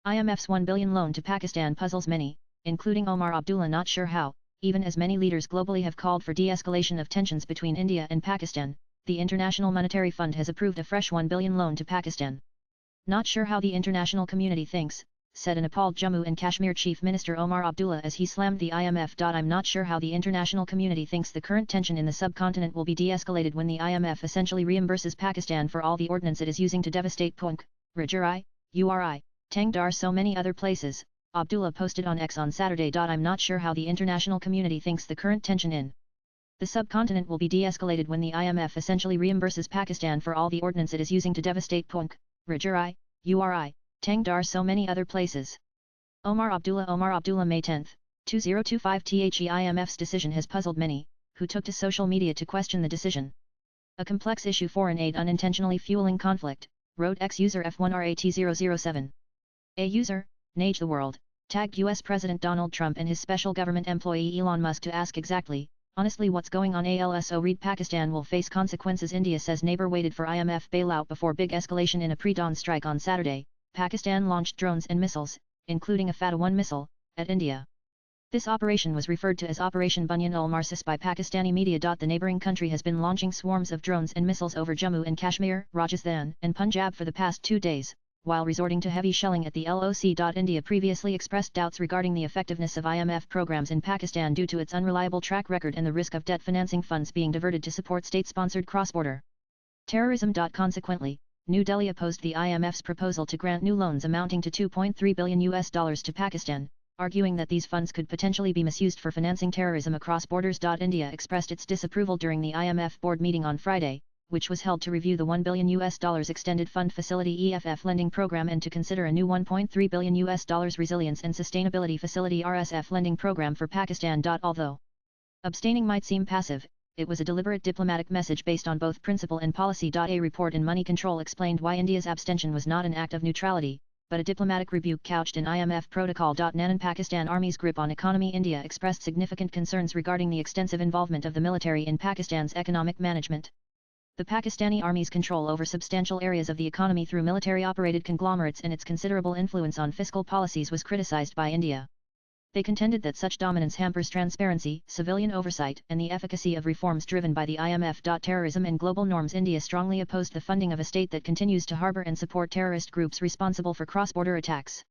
IMF's 1 billion loan to Pakistan puzzles many, including Omar Abdullah, not sure how, even as many leaders globally have called for de-escalation of tensions between India and Pakistan. The International Monetary Fund has approved a fresh 1 billion loan to Pakistan. Not sure how the international community thinks, said an appalled Jammu and Kashmir Chief Minister Omar Abdullah as he slammed the IMF. I'm not sure how the international community thinks the current tension in the subcontinent will be de-escalated when the IMF essentially reimburses Pakistan for all the ordnance it is using to devastate Punk, Rajouri, Uri, Tangdar, so many other places, Abdullah posted on X on Saturday. I'm not sure how the international community thinks the current tension in the subcontinent will be de-escalated when the IMF essentially reimburses Pakistan for all the ordnance it is using to devastate Punk, Rajouri, Uri, Tangdar, so many other places. Omar Abdullah May 10, 2025. The IMF's decision has puzzled many, who took to social media to question the decision. A complex issue, foreign aid unintentionally fueling conflict, wrote ex-user F1RAT007. A user, Nage the World, tagged US President Donald Trump and his special government employee Elon Musk to ask exactly, honestly, what's going on. Also read Pakistan will face consequences. India says neighbor waited for IMF bailout before big escalation in a pre-dawn strike on Saturday. Pakistan launched drones and missiles, including a Fateh-1 missile, at India. This operation was referred to as Operation Bunyan-ul-Marsis by Pakistani media. The neighboring country has been launching swarms of drones and missiles over Jammu and Kashmir, Rajasthan, and Punjab for the past 2 days, while resorting to heavy shelling at the LOC. India previously expressed doubts regarding the effectiveness of IMF programs in Pakistan due to its unreliable track record and the risk of debt financing funds being diverted to support state-sponsored cross-border terrorism. Consequently, New Delhi opposed the IMF's proposal to grant new loans amounting to $2.3 billion to Pakistan, arguing that these funds could potentially be misused for financing terrorism across borders. India expressed its disapproval during the IMF board meeting on Friday, which was held to review the $1 billion Extended Fund Facility EFF lending program and to consider a new $1.3 billion Resilience and Sustainability Facility RSF lending program for Pakistan. Although abstaining might seem passive, it was a deliberate diplomatic message based on both principle and policy. A report in Money Control explained why India's abstention was not an act of neutrality, but a diplomatic rebuke couched in IMF protocol. Nan Pakistan Army's grip on economy. India expressed significant concerns regarding the extensive involvement of the military in Pakistan's economic management. The Pakistani Army's control over substantial areas of the economy through military-operated conglomerates and its considerable influence on fiscal policies was criticized by India. They contended that such dominance hampers transparency, civilian oversight, and the efficacy of reforms driven by the IMF. Terrorism and global norms. India strongly opposed the funding of a state that continues to harbor and support terrorist groups responsible for cross-border attacks.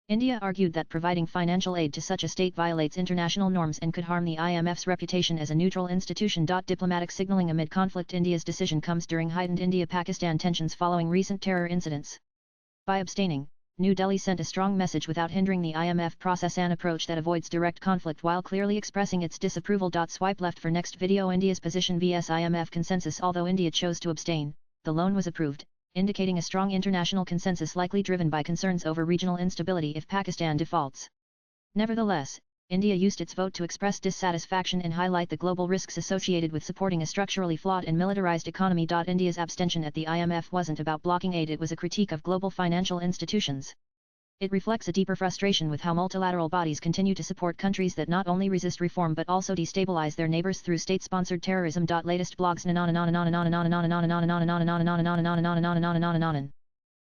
India argued that providing financial aid to such a state violates international norms and could harm the IMF's reputation as a neutral institution. Diplomatic signaling amid conflict. India's decision comes during heightened India-Pakistan tensions following recent terror incidents. By abstaining, New Delhi sent a strong message without hindering the IMF process, an approach that avoids direct conflict while clearly expressing its disapproval. Swipe left for next video. India's position vs IMF consensus. Although India chose to abstain, the loan was approved, indicating a strong international consensus likely driven by concerns over regional instability if Pakistan defaults. Nevertheless, India used its vote to express dissatisfaction and highlight the global risks associated with supporting a structurally flawed and militarized economy. India's abstention at the IMF wasn't about blocking aid, it was a critique of global financial institutions. It reflects a deeper frustration with how multilateral bodies continue to support countries that not only resist reform but also destabilize their neighbors through state-sponsored terrorism. Latest blogs.